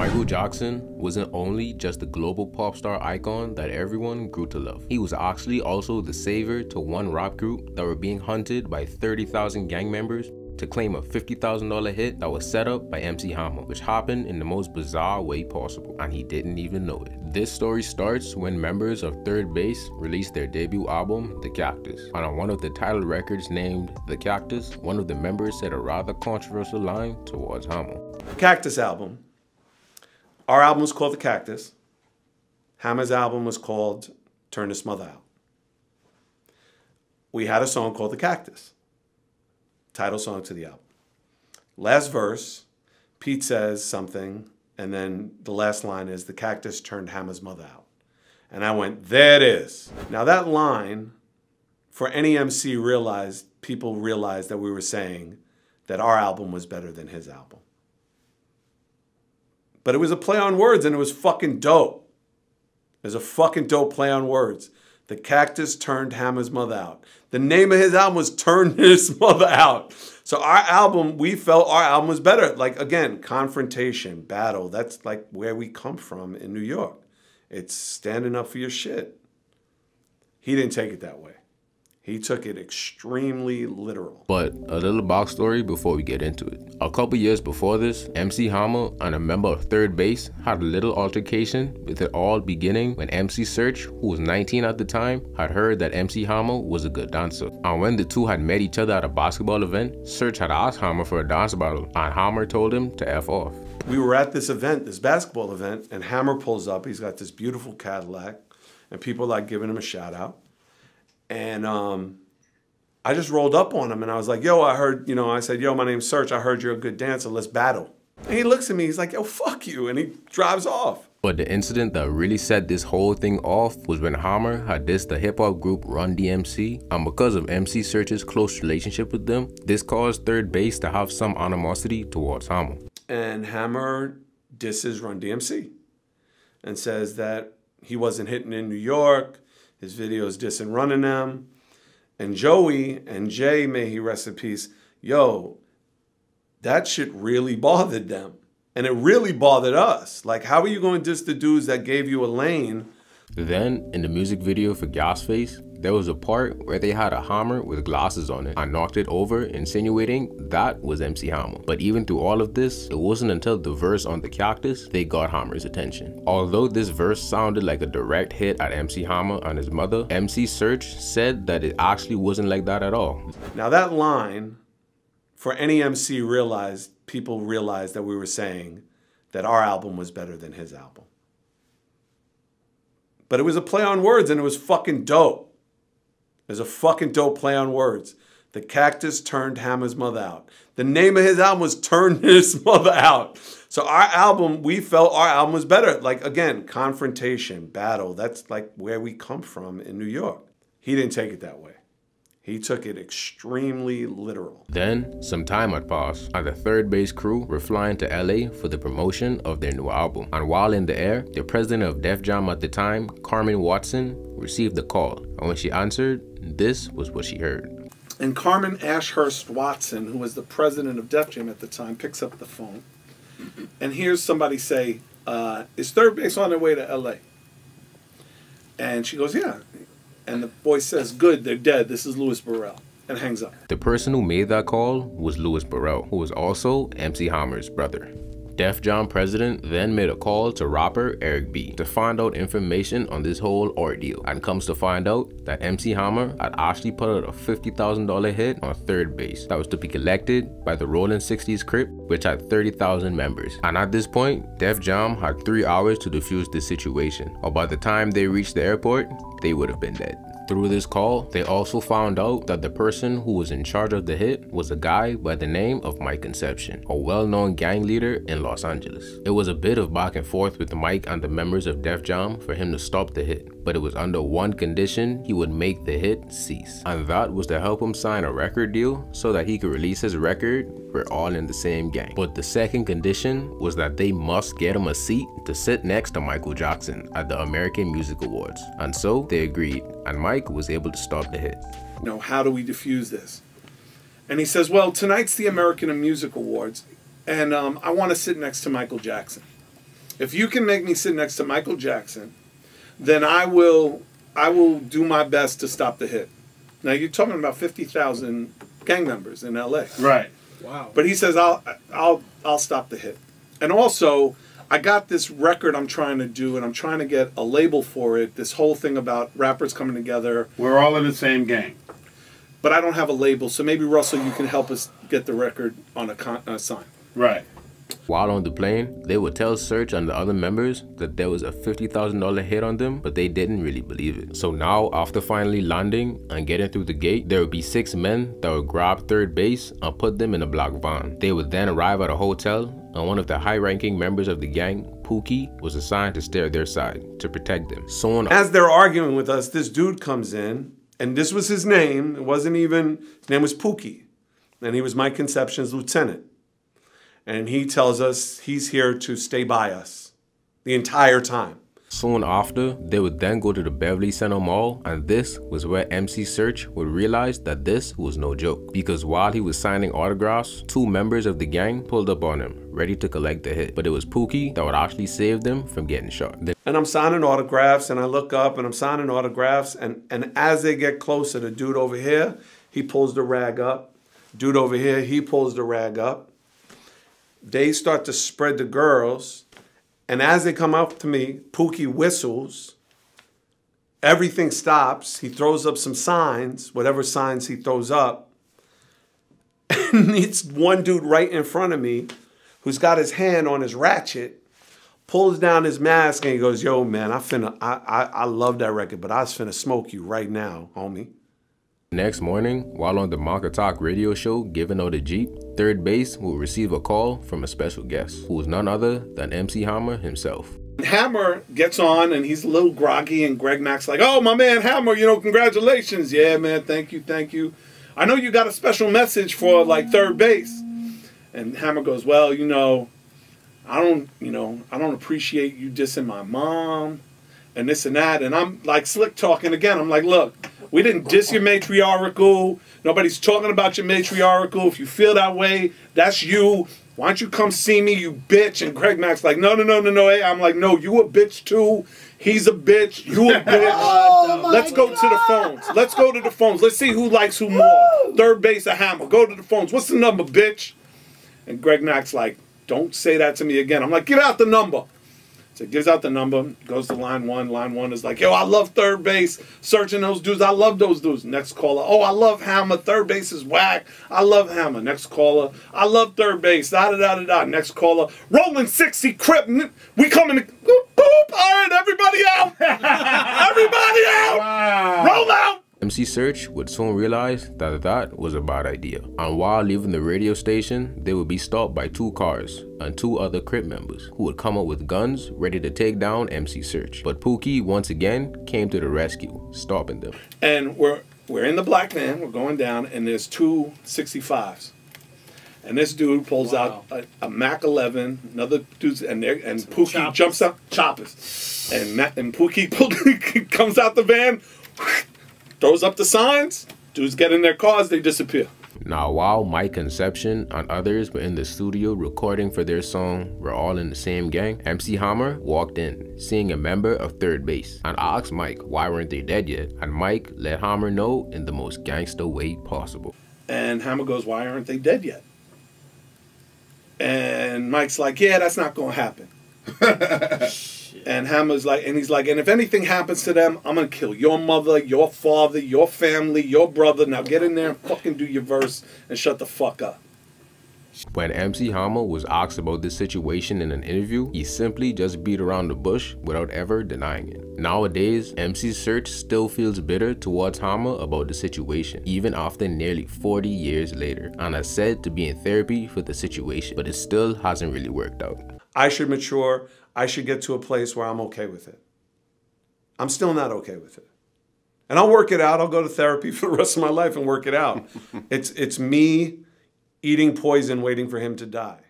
Michael Jackson wasn't only just a global pop star icon that everyone grew to love. He was actually also the savior to one rap group that were being hunted by 30,000 gang members to claim a $50,000 hit that was set up by MC Hammer, which happened in the most bizarre way possible, and he didn't even know it. This story starts when members of Third Base released their debut album, The Cactus, and on one of the title records named The Cactus, one of the members said a rather controversial line towards Hammer. Cactus album. Our album was called The Cactus. Hammer's album was called Turn This Mother Out. We had a song called The Cactus. Title song to the album. Last verse, Pete says something, and then the last line is, the cactus turned Hammer's mother out. And I went, there it is. Now that line, for any MC people realized that we were saying that our album was better than his album. But it was a play on words, and it was fucking dope. It was a fucking dope play on words. The cactus turned Hammer's mother out. The name of his album was Turn His Mother Out. So our album, we felt our album was better. Like, again, confrontation, battle. That's like where we come from in New York. It's standing up for your shit. He didn't take it that way. He took it extremely literal. But a little backstory before we get into it. A couple years before this, MC Hammer and a member of Third Base had a little altercation, with it all beginning when MC Search, who was 19 at the time, had heard that MC Hammer was a good dancer. And when the two had met each other at a basketball event, Search had asked Hammer for a dance battle, and Hammer told him to F off. We were at this event, this basketball event, and Hammer pulls up. He's got this beautiful Cadillac, and people like giving him a shout out. And I just rolled up on him and I was like, yo, I heard, I said, yo, my name's Search. I heard you're a good dancer. Let's battle. And he looks at me. He's like, yo, fuck you. And he drives off. But the incident that really set this whole thing off was when Hammer had dissed the hip-hop group Run DMC. And because of MC Search's close relationship with them, this caused Third Base to have some animosity towards Hammer. And Hammer disses Run DMC and says that he wasn't hitting in New York. His videos dissing running them. And Joey and Jay, may he rest in peace, yo, that shit really bothered them. And it really bothered us. Like, how are you going to diss the dudes that gave you a lane? Then, in the music video for Gasface, there was a part where they had a hammer with glasses on it and knocked it over, insinuating that was MC Hammer. But even through all of this, it wasn't until the verse on The Cactus they got Hammer's attention. Although this verse sounded like a direct hit at MC Hammer and his mother, MC Search said that it actually wasn't like that at all. Now that line, for any MC people realized that we were saying that our album was better than his album. But it was a play on words, and it was fucking dope. It was a fucking dope play on words. The cactus turned Hammer's mother out. The name of his album was Turn His Mother Out. So our album, we felt our album was better. Like, again, confrontation, battle. That's like where we come from in New York. He didn't take it that way. He took it extremely literal. Then, some time had passed, and the Third Base crew were flying to LA for the promotion of their new album. And while in the air, the president of Def Jam at the time, Carmen Watson, received a call. And when she answered, this was what she heard. And Carmen Ashurst Watson, who was the president of Def Jam at the time, picks up the phone and hears somebody say, is Third Base on their way to LA? And she goes, yeah. And the voice says, good, they're dead. This is Louis Burrell. And hangs up. The person who made that call was Louis Burrell, who was also MC Hammer's brother. Def Jam president then made a call to rapper Eric B to find out information on this whole ordeal, and comes to find out that MC Hammer had actually put out a $50,000 hit on Third Base that was to be collected by the Rolling 60s Crips, which had 30,000 members. And at this point, Def Jam had 3 hours to defuse this situation, or by the time they reached the airport, they would have been dead. Through this call, they also found out that the person who was in charge of the hit was a guy by the name of Mike Conception, a well-known gang leader in Los Angeles. It was a bit of back and forth with Mike and the members of Def Jam for him to stop the hit, but it was under one condition: he would make the hit cease. And that was to help him sign a record deal so that he could release his record, We're All in the Same Gang. But the second condition was that they must get him a seat to sit next to Michael Jackson at the American Music Awards. And so they agreed, and Mike was able to stop the hit. How do we diffuse this? And he says, well, tonight's the American Music Awards, and I want to sit next to Michael Jackson. if you can make me sit next to Michael Jackson, then I will do my best to stop the hit. Now you're talking about 50,000 gang members in LA. Right. Wow. But he says I'll stop the hit. And also, I got this record I'm trying to do, and I'm trying to get a label for it. This whole thing about rappers coming together. We're all in the same gang. But I don't have a label, so maybe Russell, you can help us get the record on a sign. Right. While on the plane, they would tell Search and the other members that there was a $50,000 hit on them, but they didn't really believe it. So now, after finally landing and getting through the gate, there would be 6 men that would grab third base and put them in a black van. They would then arrive at a hotel, and one of the high-ranking members of the gang, Pookie, was assigned to stay at their side to protect them. As they're arguing with us, this dude comes in, and this was his name. It wasn't even, his name was Pookie, and he was Mike Conception's lieutenant. And he tells us he's here to stay by us the entire time. Soon after, they would then go to the Beverly Center Mall, and this was where MC Search would realize that this was no joke. Because while he was signing autographs, 2 members of the gang pulled up on him, ready to collect the hit. But it was Pookie that would actually save them from getting shot. And I'm signing autographs, and I look up, and I'm signing autographs, and as they get closer, the dude over here, he pulls the rag up. Dude over here, he pulls the rag up. They start to spread the girls, and as they come up to me, Pookie whistles. Everything stops. He throws up some signs, whatever signs he throws up. And it's one dude right in front of me who's got his hand on his ratchet, pulls down his mask, and he goes, "Yo, man, I love that record, but I was finna smoke you right now, homie." Next morning, while on the Monka Talk radio show giving out a Jeep, third base will receive a call from a special guest, who is none other than MC Hammer himself. Hammer gets on, and he's a little groggy, and Greg Mack's like, "Oh, my man Hammer, congratulations." "Yeah, man, thank you. I know you got a special message for, third base." And Hammer goes, "Well, I don't appreciate you dissing my mom, and this and that." And I'm like slick talking again. I'm like, "Look, we didn't diss your matriarchal. Nobody's talking about your matriarchal. If you feel that way, that's you. Why don't you come see me, you bitch?" And Greg Mack's like, no. Hey, I'm like, "No, you a bitch too. He's a bitch. You a bitch." Let's go to the phones. Let's go to the phones. Let's see who likes who more. Third base or Hammer. Go to the phones. What's the number, bitch? And Greg Mack's like, "Don't say that to me again." I'm like, "Give out the number." So he gives out the number, goes to line 1. Line 1 is like, "Yo, I love third base. Searching those dudes. I love those dudes." Next caller, "Oh, I love Hammer. Third base is whack. I love Hammer." Next caller, "I love third base. Da-da-da-da-da." Next caller, "Rolling 60 Crip. We coming to boop, boop. All right, everybody out. Everybody out. Wow. Roll out." MC Search would soon realize that that was a bad idea. And while leaving the radio station, they would be stopped by 2 cars and 2 other Crip members who would come up with guns ready to take down MC Search. But Pookie once again came to the rescue, stopping them. And we're in the black van, we're going down, and there's 2 65s. And this dude pulls out a Mac 11, another dude's, and Pookie choppers. Jumps out, choppers. And Pookie comes out the van, throws up the signs, dudes get in their cars, they disappear. Now, while Mike Conception and others were in the studio recording for their song We're All in the Same Gang, MC Hammer walked in, seeing a member of third base, and asked Mike why weren't they dead yet, and Mike let Hammer know in the most gangster way possible. And Hammer goes, "Why aren't they dead yet?" And Mike's like, "Yeah, that's not gonna happen." And Hammer's like, and he's like, "And if anything happens to them, I'm gonna kill your mother, your father, your family, your brother. Now get in there and fucking do your verse and shut the fuck up." When MC Hammer was asked about this situation in an interview, he simply just beat around the bush without ever denying it. Nowadays, MC Search still feels bitter towards Hammer about the situation, even after nearly 40 years later, and has said to be in therapy for the situation, but it still hasn't really worked out. I should mature. I should get to a place where I'm okay with it. I'm still not okay with it. And I'll work it out. I'll go to therapy for the rest of my life and work it out. It's me eating poison waiting for him to die.